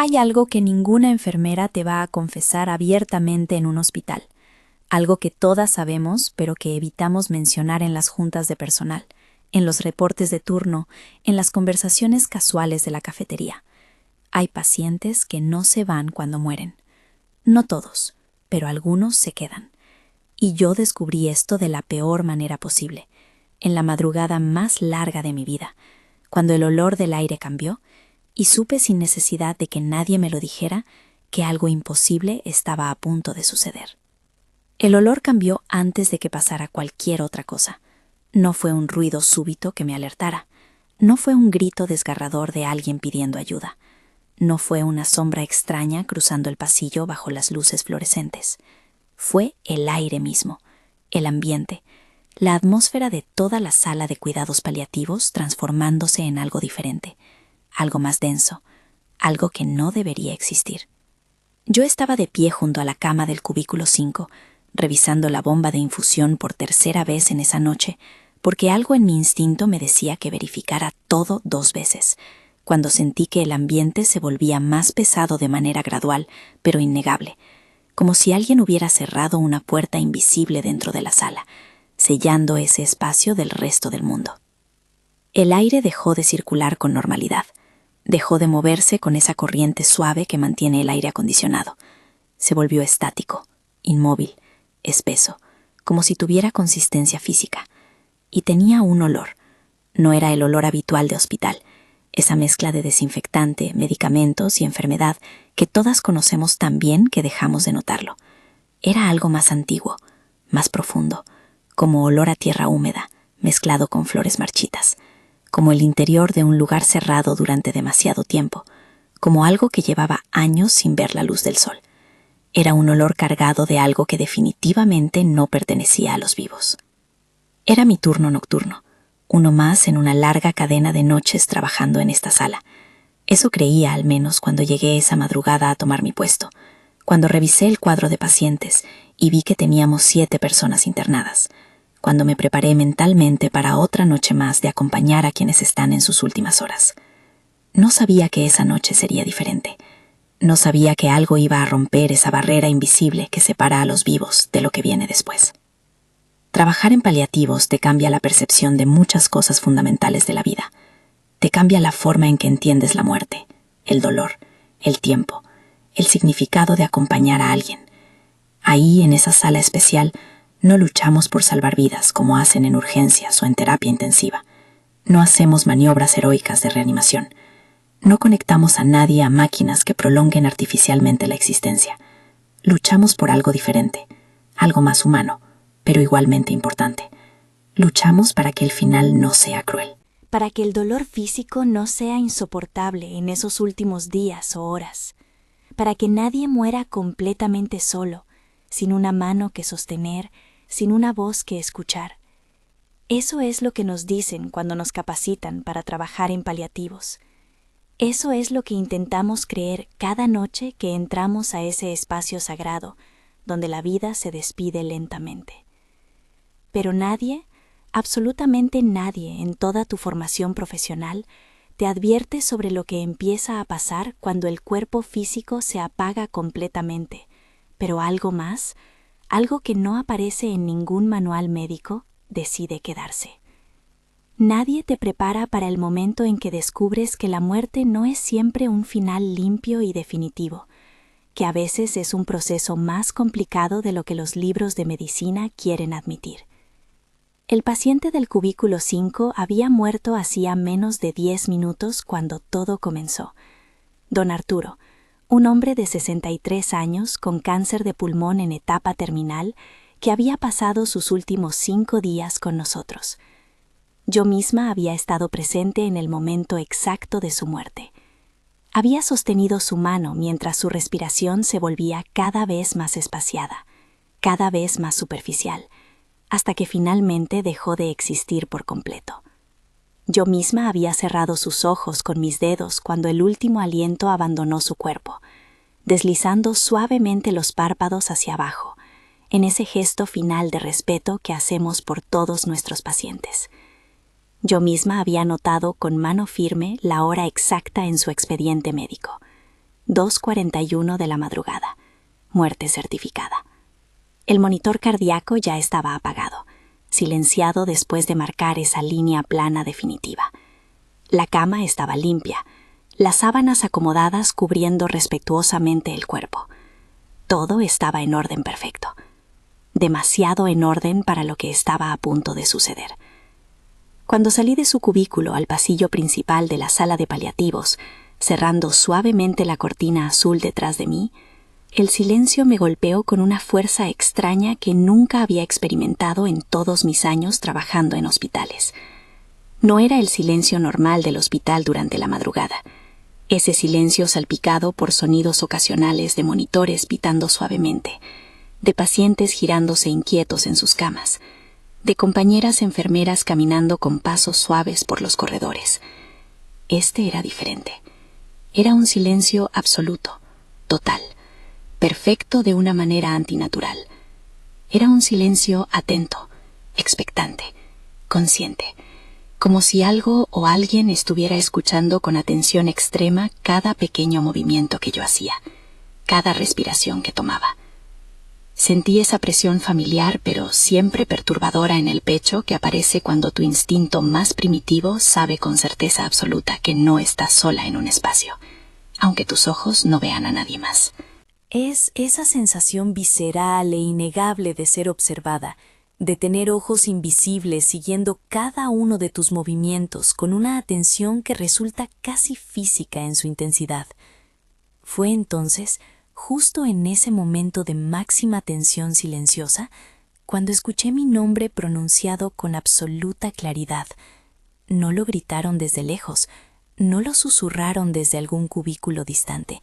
Hay algo que ninguna enfermera te va a confesar abiertamente en un hospital, algo que todas sabemos pero que evitamos mencionar en las juntas de personal, en los reportes de turno, en las conversaciones casuales de la cafetería. Hay pacientes que no se van cuando mueren. No todos, pero algunos se quedan. Y yo descubrí esto de la peor manera posible, en la madrugada más larga de mi vida, cuando el olor del aire cambió y supe sin necesidad de que nadie me lo dijera que algo imposible estaba a punto de suceder. El olor cambió antes de que pasara cualquier otra cosa. No fue un ruido súbito que me alertara. No fue un grito desgarrador de alguien pidiendo ayuda. No fue una sombra extraña cruzando el pasillo bajo las luces fluorescentes. Fue el aire mismo, el ambiente, la atmósfera de toda la sala de cuidados paliativos transformándose en algo diferente, algo más denso, algo que no debería existir. Yo estaba de pie junto a la cama del cubículo 5, revisando la bomba de infusión por tercera vez en esa noche, porque algo en mi instinto me decía que verificara todo 2 veces, cuando sentí que el ambiente se volvía más pesado de manera gradual, pero innegable, como si alguien hubiera cerrado una puerta invisible dentro de la sala, sellando ese espacio del resto del mundo. El aire dejó de circular con normalidad. Dejó de moverse con esa corriente suave que mantiene el aire acondicionado. Se volvió estático, inmóvil, espeso, como si tuviera consistencia física. Y tenía un olor. No era el olor habitual de hospital, esa mezcla de desinfectante, medicamentos y enfermedad que todas conocemos tan bien que dejamos de notarlo. Era algo más antiguo, más profundo, como olor a tierra húmeda, mezclado con flores marchitas, como el interior de un lugar cerrado durante demasiado tiempo, como algo que llevaba años sin ver la luz del sol. Era un olor cargado de algo que definitivamente no pertenecía a los vivos. Era mi turno nocturno, uno más en una larga cadena de noches trabajando en esta sala. Eso creía al menos cuando llegué esa madrugada a tomar mi puesto, cuando revisé el cuadro de pacientes y vi que teníamos 7 personas internadas, cuando me preparé mentalmente para otra noche más de acompañar a quienes están en sus últimas horas. No sabía que esa noche sería diferente. No sabía que algo iba a romper esa barrera invisible que separa a los vivos de lo que viene después. Trabajar en paliativos te cambia la percepción de muchas cosas fundamentales de la vida. Te cambia la forma en que entiendes la muerte, el dolor, el tiempo, el significado de acompañar a alguien. Ahí, en esa sala especial, no luchamos por salvar vidas como hacen en urgencias o en terapia intensiva. No hacemos maniobras heroicas de reanimación. No conectamos a nadie a máquinas que prolonguen artificialmente la existencia. Luchamos por algo diferente, algo más humano, pero igualmente importante. Luchamos para que el final no sea cruel. Para que el dolor físico no sea insoportable en esos últimos días o horas. Para que nadie muera completamente solo, sin una mano que sostener, sin una voz que escuchar. Eso es lo que nos dicen cuando nos capacitan para trabajar en paliativos. Eso es lo que intentamos creer cada noche que entramos a ese espacio sagrado, donde la vida se despide lentamente. Pero nadie, absolutamente nadie en toda tu formación profesional, te advierte sobre lo que empieza a pasar cuando el cuerpo físico se apaga completamente, pero algo más, algo que no aparece en ningún manual médico, decide quedarse. Nadie te prepara para el momento en que descubres que la muerte no es siempre un final limpio y definitivo, que a veces es un proceso más complicado de lo que los libros de medicina quieren admitir. El paciente del cubículo 5 había muerto hacía menos de 10 minutos cuando todo comenzó. Don Arturo, un hombre de 63 años con cáncer de pulmón en etapa terminal, que había pasado sus últimos 5 días con nosotros. Yo misma había estado presente en el momento exacto de su muerte. Había sostenido su mano mientras su respiración se volvía cada vez más espaciada, cada vez más superficial, hasta que finalmente dejó de existir por completo. Yo misma había cerrado sus ojos con mis dedos cuando el último aliento abandonó su cuerpo, deslizando suavemente los párpados hacia abajo, en ese gesto final de respeto que hacemos por todos nuestros pacientes. Yo misma había anotado con mano firme la hora exacta en su expediente médico. 2:41 de la madrugada. Muerte certificada. El monitor cardíaco ya estaba apagado, silenciado después de marcar esa línea plana definitiva. La cama estaba limpia, las sábanas acomodadas cubriendo respetuosamente el cuerpo. Todo estaba en orden perfecto. Demasiado en orden para lo que estaba a punto de suceder. Cuando salí de su cubículo al pasillo principal de la sala de paliativos, cerrando suavemente la cortina azul detrás de mí, el silencio me golpeó con una fuerza extraña que nunca había experimentado en todos mis años trabajando en hospitales. No era el silencio normal del hospital durante la madrugada. Ese silencio salpicado por sonidos ocasionales de monitores pitando suavemente, de pacientes girándose inquietos en sus camas, de compañeras enfermeras caminando con pasos suaves por los corredores. Este era diferente. Era un silencio absoluto, total, perfecto de una manera antinatural. Era un silencio atento, expectante, consciente, como si algo o alguien estuviera escuchando con atención extrema cada pequeño movimiento que yo hacía, cada respiración que tomaba. Sentí esa presión familiar pero siempre perturbadora en el pecho que aparece cuando tu instinto más primitivo sabe con certeza absoluta que no estás sola en un espacio, aunque tus ojos no vean a nadie más. Es esa sensación visceral e innegable de ser observada, de tener ojos invisibles siguiendo cada uno de tus movimientos con una atención que resulta casi física en su intensidad. Fue entonces, justo en ese momento de máxima tensión silenciosa, cuando escuché mi nombre pronunciado con absoluta claridad. No lo gritaron desde lejos, no lo susurraron desde algún cubículo distante.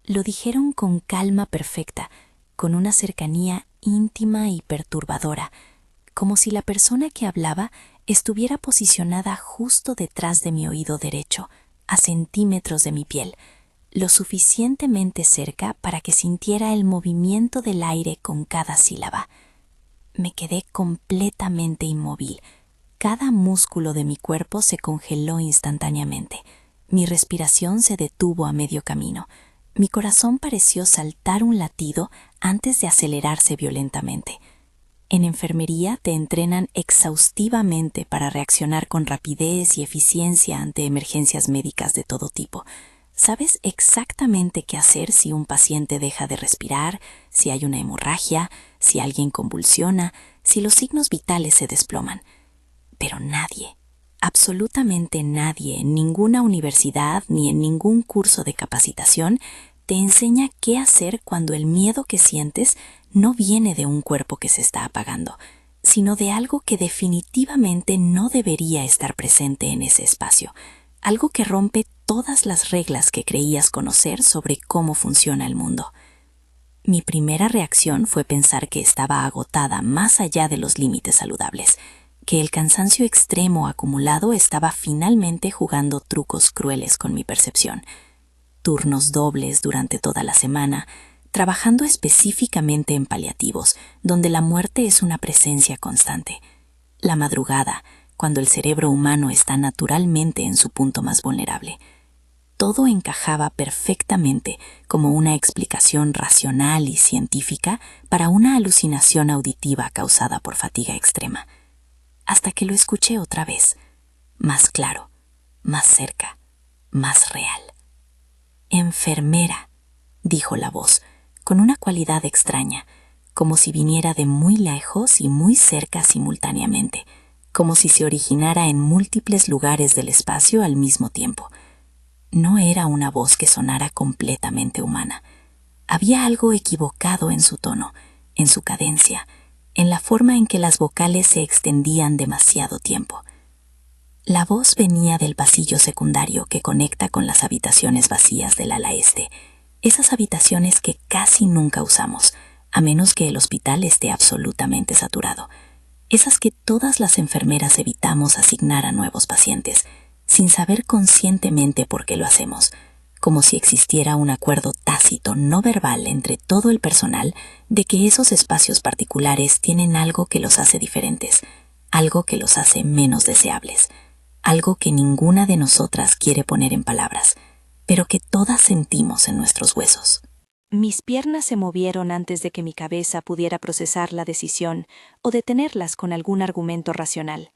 Lo dijeron con calma perfecta, con una cercanía íntima y perturbadora, como si la persona que hablaba estuviera posicionada justo detrás de mi oído derecho, a centímetros de mi piel, lo suficientemente cerca para que sintiera el movimiento del aire con cada sílaba. Me quedé completamente inmóvil. Cada músculo de mi cuerpo se congeló instantáneamente. Mi respiración se detuvo a medio camino. Mi corazón pareció saltar un latido antes de acelerarse violentamente. En enfermería te entrenan exhaustivamente para reaccionar con rapidez y eficiencia ante emergencias médicas de todo tipo. Sabes exactamente qué hacer si un paciente deja de respirar, si hay una hemorragia, si alguien convulsiona, si los signos vitales se desploman. Pero nadie, absolutamente nadie, en ninguna universidad ni en ningún curso de capacitación te enseña qué hacer cuando el miedo que sientes no viene de un cuerpo que se está apagando, sino de algo que definitivamente no debería estar presente en ese espacio, algo que rompe todas las reglas que creías conocer sobre cómo funciona el mundo. Mi primera reacción fue pensar que estaba agotada más allá de los límites saludables, que el cansancio extremo acumulado estaba finalmente jugando trucos crueles con mi percepción. Turnos dobles durante toda la semana, trabajando específicamente en paliativos, donde la muerte es una presencia constante. La madrugada, cuando el cerebro humano está naturalmente en su punto más vulnerable. Todo encajaba perfectamente como una explicación racional y científica para una alucinación auditiva causada por fatiga extrema. Hasta que lo escuché otra vez, más claro, más cerca, más real. «Enfermera», dijo la voz, con una cualidad extraña, como si viniera de muy lejos y muy cerca simultáneamente, como si se originara en múltiples lugares del espacio al mismo tiempo. No era una voz que sonara completamente humana. Había algo equivocado en su tono, en su cadencia, en la forma en que las vocales se extendían demasiado tiempo. La voz venía del pasillo secundario que conecta con las habitaciones vacías del ala este, esas habitaciones que casi nunca usamos, a menos que el hospital esté absolutamente saturado, esas que todas las enfermeras evitamos asignar a nuevos pacientes, sin saber conscientemente por qué lo hacemos, como si existiera un acuerdo tácito no verbal entre todo el personal de que esos espacios particulares tienen algo que los hace diferentes, algo que los hace menos deseables, algo que ninguna de nosotras quiere poner en palabras, pero que todas sentimos en nuestros huesos. Mis piernas se movieron antes de que mi cabeza pudiera procesar la decisión o detenerlas con algún argumento racional.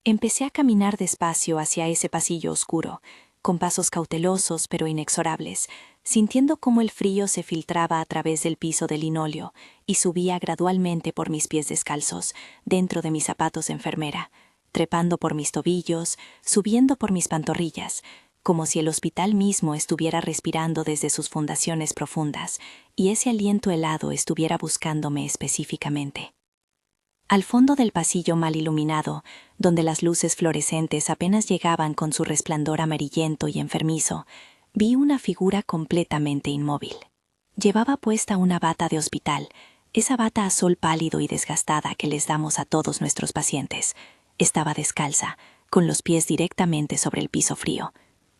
Empecé a caminar despacio hacia ese pasillo oscuro, con pasos cautelosos pero inexorables, sintiendo cómo el frío se filtraba a través del piso de linóleo y subía gradualmente por mis pies descalzos, dentro de mis zapatos de enfermera, trepando por mis tobillos, subiendo por mis pantorrillas, como si el hospital mismo estuviera respirando desde sus fundaciones profundas y ese aliento helado estuviera buscándome específicamente. Al fondo del pasillo mal iluminado, donde las luces fluorescentes apenas llegaban con su resplandor amarillento y enfermizo, vi una figura completamente inmóvil. Llevaba puesta una bata de hospital, esa bata azul pálido y desgastada que les damos a todos nuestros pacientes. Estaba descalza, con los pies directamente sobre el piso frío.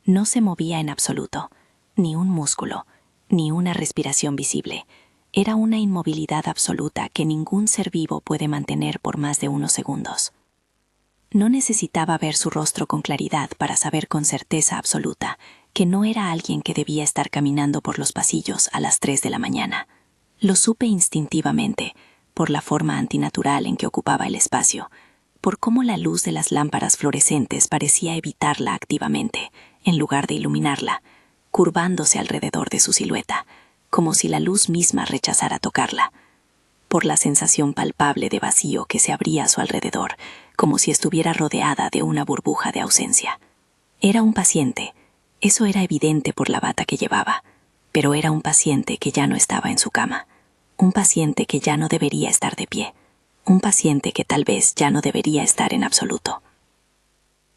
No se movía en absoluto, ni un músculo, ni una respiración visible. Era una inmovilidad absoluta que ningún ser vivo puede mantener por más de unos segundos. No necesitaba ver su rostro con claridad para saber con certeza absoluta que no era alguien que debía estar caminando por los pasillos a las 3 de la mañana. Lo supe instintivamente, por la forma antinatural en que ocupaba el espacio, por cómo la luz de las lámparas fluorescentes parecía evitarla activamente, en lugar de iluminarla, curvándose alrededor de su silueta, como si la luz misma rechazara tocarla, por la sensación palpable de vacío que se abría a su alrededor, como si estuviera rodeada de una burbuja de ausencia. Era un paciente, eso era evidente por la bata que llevaba, pero era un paciente que ya no estaba en su cama, un paciente que ya no debería estar de pie, un paciente que tal vez ya no debería estar en absoluto.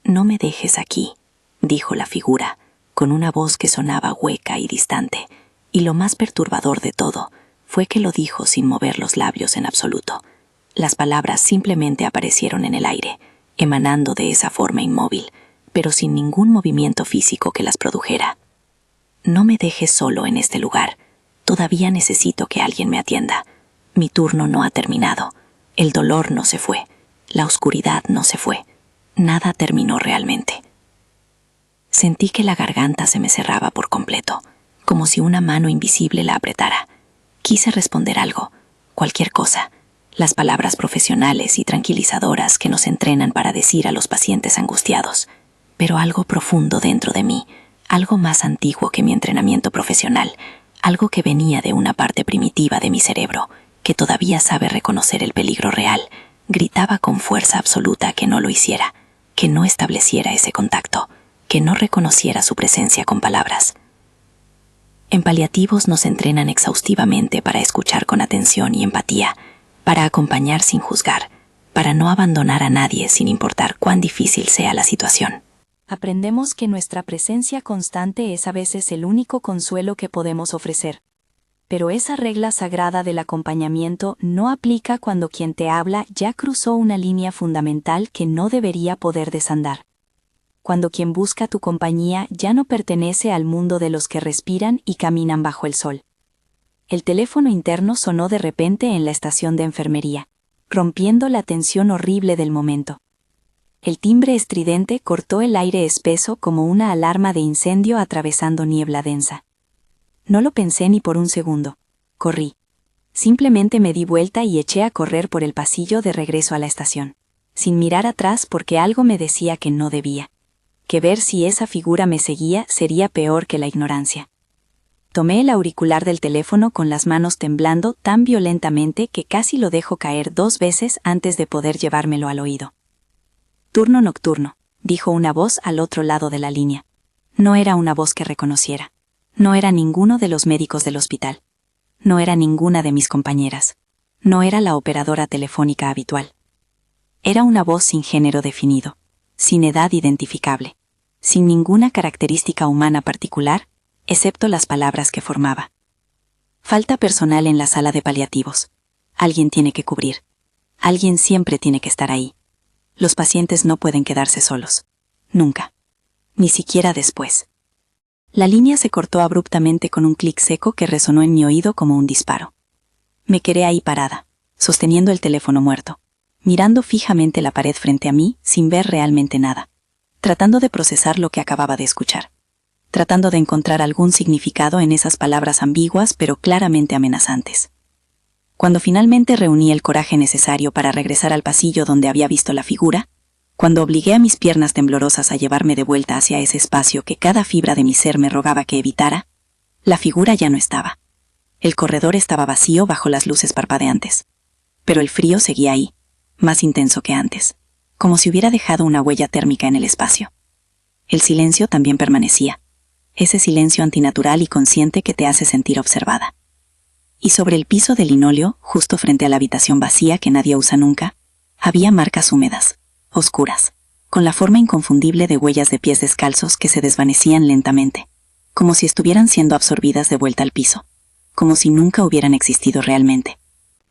«No me dejes aquí», dijo la figura, con una voz que sonaba hueca y distante, y lo más perturbador de todo fue que lo dijo sin mover los labios en absoluto. Las palabras simplemente aparecieron en el aire, emanando de esa forma inmóvil, pero sin ningún movimiento físico que las produjera. «No me dejes solo en este lugar. Todavía necesito que alguien me atienda. Mi turno no ha terminado. El dolor no se fue. La oscuridad no se fue. Nada terminó realmente». Sentí que la garganta se me cerraba por completo, como si una mano invisible la apretara. Quise responder algo, cualquier cosa, las palabras profesionales y tranquilizadoras que nos entrenan para decir a los pacientes angustiados, pero algo profundo dentro de mí, algo más antiguo que mi entrenamiento profesional, algo que venía de una parte primitiva de mi cerebro, que todavía sabe reconocer el peligro real, gritaba con fuerza absoluta que no lo hiciera, que no estableciera ese contacto, que no reconociera su presencia con palabras. En paliativos nos entrenan exhaustivamente para escuchar con atención y empatía, para acompañar sin juzgar, para no abandonar a nadie sin importar cuán difícil sea la situación. Aprendemos que nuestra presencia constante es a veces el único consuelo que podemos ofrecer. Pero esa regla sagrada del acompañamiento no aplica cuando quien te habla ya cruzó una línea fundamental que no debería poder desandar. Cuando quien busca tu compañía ya no pertenece al mundo de los que respiran y caminan bajo el sol. El teléfono interno sonó de repente en la estación de enfermería, rompiendo la tensión horrible del momento. El timbre estridente cortó el aire espeso como una alarma de incendio atravesando niebla densa. No lo pensé ni por un segundo. Corrí. Simplemente me di vuelta y eché a correr por el pasillo de regreso a la estación, sin mirar atrás porque algo me decía que no debía. Que ver si esa figura me seguía sería peor que la ignorancia. Tomé el auricular del teléfono con las manos temblando tan violentamente que casi lo dejo caer 2 veces antes de poder llevármelo al oído. «Turno nocturno», dijo una voz al otro lado de la línea. No era una voz que reconociera. No era ninguno de los médicos del hospital. No era ninguna de mis compañeras. No era la operadora telefónica habitual. Era una voz sin género definido, sin edad identificable, sin ninguna característica humana particular, excepto las palabras que formaba. Falta personal en la sala de paliativos. Alguien tiene que cubrir. Alguien siempre tiene que estar ahí. Los pacientes no pueden quedarse solos. Nunca. Ni siquiera después. La línea se cortó abruptamente con un clic seco que resonó en mi oído como un disparo. Me quedé ahí parada, sosteniendo el teléfono muerto, mirando fijamente la pared frente a mí sin ver realmente nada, tratando de procesar lo que acababa de escuchar. tratando de encontrar algún significado en esas palabras ambiguas pero claramente amenazantes. Cuando finalmente reuní el coraje necesario para regresar al pasillo donde había visto la figura, cuando obligué a mis piernas temblorosas a llevarme de vuelta hacia ese espacio que cada fibra de mi ser me rogaba que evitara, la figura ya no estaba. El corredor estaba vacío bajo las luces parpadeantes. Pero el frío seguía ahí, más intenso que antes, como si hubiera dejado una huella térmica en el espacio. El silencio también permanecía, ese silencio antinatural y consciente que te hace sentir observada. Y sobre el piso de linóleo, justo frente a la habitación vacía que nadie usa nunca, había marcas húmedas, oscuras, con la forma inconfundible de huellas de pies descalzos que se desvanecían lentamente, como si estuvieran siendo absorbidas de vuelta al piso, como si nunca hubieran existido realmente.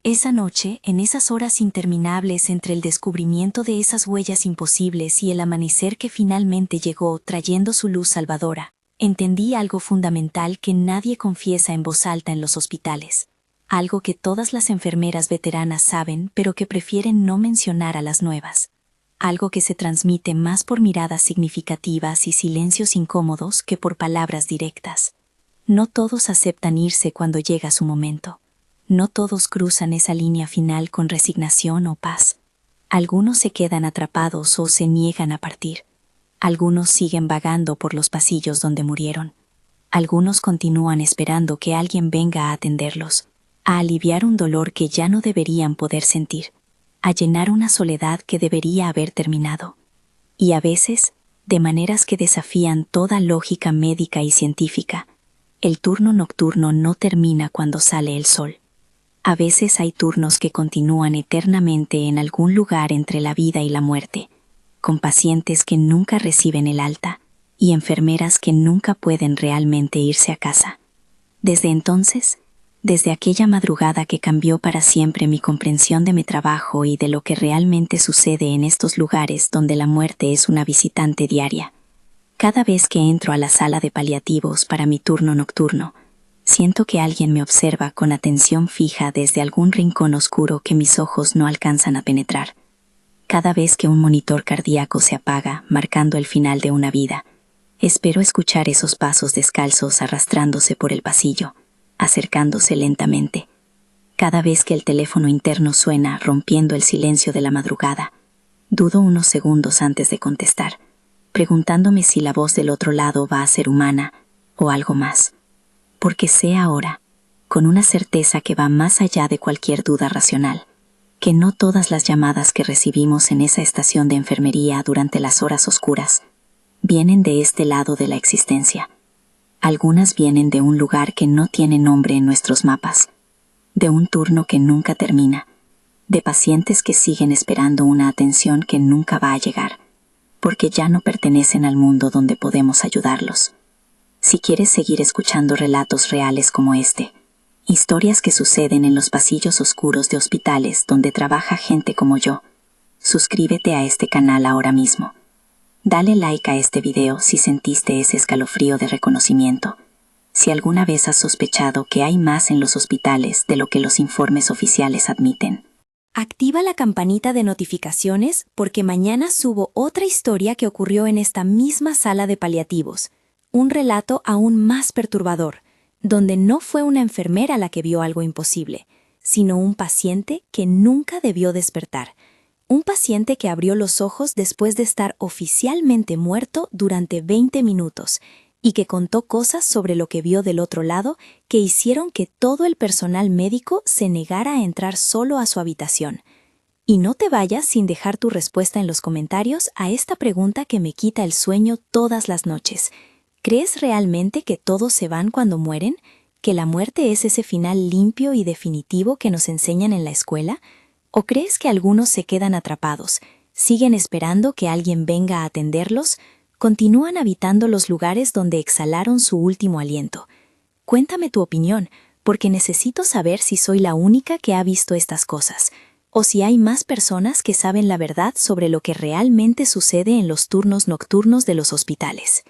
Esa noche, en esas horas interminables entre el descubrimiento de esas huellas imposibles y el amanecer que finalmente llegó trayendo su luz salvadora, entendí algo fundamental que nadie confiesa en voz alta en los hospitales, algo que todas las enfermeras veteranas saben pero que prefieren no mencionar a las nuevas, algo que se transmite más por miradas significativas y silencios incómodos que por palabras directas. No todos aceptan irse cuando llega su momento. No todos cruzan esa línea final con resignación o paz. Algunos se quedan atrapados o se niegan a partir. Algunos siguen vagando por los pasillos donde murieron. Algunos continúan esperando que alguien venga a atenderlos, a aliviar un dolor que ya no deberían poder sentir, a llenar una soledad que debería haber terminado. Y a veces, de maneras que desafían toda lógica médica y científica, el turno nocturno no termina cuando sale el sol. A veces hay turnos que continúan eternamente en algún lugar entre la vida y la muerte, con pacientes que nunca reciben el alta y enfermeras que nunca pueden realmente irse a casa. Desde entonces, desde aquella madrugada que cambió para siempre mi comprensión de mi trabajo y de lo que realmente sucede en estos lugares donde la muerte es una visitante diaria, cada vez que entro a la sala de paliativos para mi turno nocturno, siento que alguien me observa con atención fija desde algún rincón oscuro que mis ojos no alcanzan a penetrar. Cada vez que un monitor cardíaco se apaga, marcando el final de una vida, espero escuchar esos pasos descalzos arrastrándose por el pasillo, acercándose lentamente. Cada vez que el teléfono interno suena, rompiendo el silencio de la madrugada, dudo unos segundos antes de contestar, preguntándome si la voz del otro lado va a ser humana o algo más. Porque sé ahora, con una certeza que va más allá de cualquier duda racional, que no todas las llamadas que recibimos en esa estación de enfermería durante las horas oscuras vienen de este lado de la existencia. Algunas vienen de un lugar que no tiene nombre en nuestros mapas, de un turno que nunca termina, de pacientes que siguen esperando una atención que nunca va a llegar, porque ya no pertenecen al mundo donde podemos ayudarlos. Si quieres seguir escuchando relatos reales como este, historias que suceden en los pasillos oscuros de hospitales donde trabaja gente como yo, suscríbete a este canal ahora mismo. Dale like a este video si sentiste ese escalofrío de reconocimiento. Si alguna vez has sospechado que hay más en los hospitales de lo que los informes oficiales admiten. Activa la campanita de notificaciones porque mañana subo otra historia que ocurrió en esta misma sala de paliativos. Un relato aún más perturbador, donde no fue una enfermera la que vio algo imposible, sino un paciente que nunca debió despertar. Un paciente que abrió los ojos después de estar oficialmente muerto durante 20 minutos y que contó cosas sobre lo que vio del otro lado que hicieron que todo el personal médico se negara a entrar solo a su habitación. Y no te vayas sin dejar tu respuesta en los comentarios a esta pregunta que me quita el sueño todas las noches. ¿Crees realmente que todos se van cuando mueren? ¿Que la muerte es ese final limpio y definitivo que nos enseñan en la escuela? ¿O crees que algunos se quedan atrapados, siguen esperando que alguien venga a atenderlos, continúan habitando los lugares donde exhalaron su último aliento? Cuéntame tu opinión, porque necesito saber si soy la única que ha visto estas cosas, o si hay más personas que saben la verdad sobre lo que realmente sucede en los turnos nocturnos de los hospitales.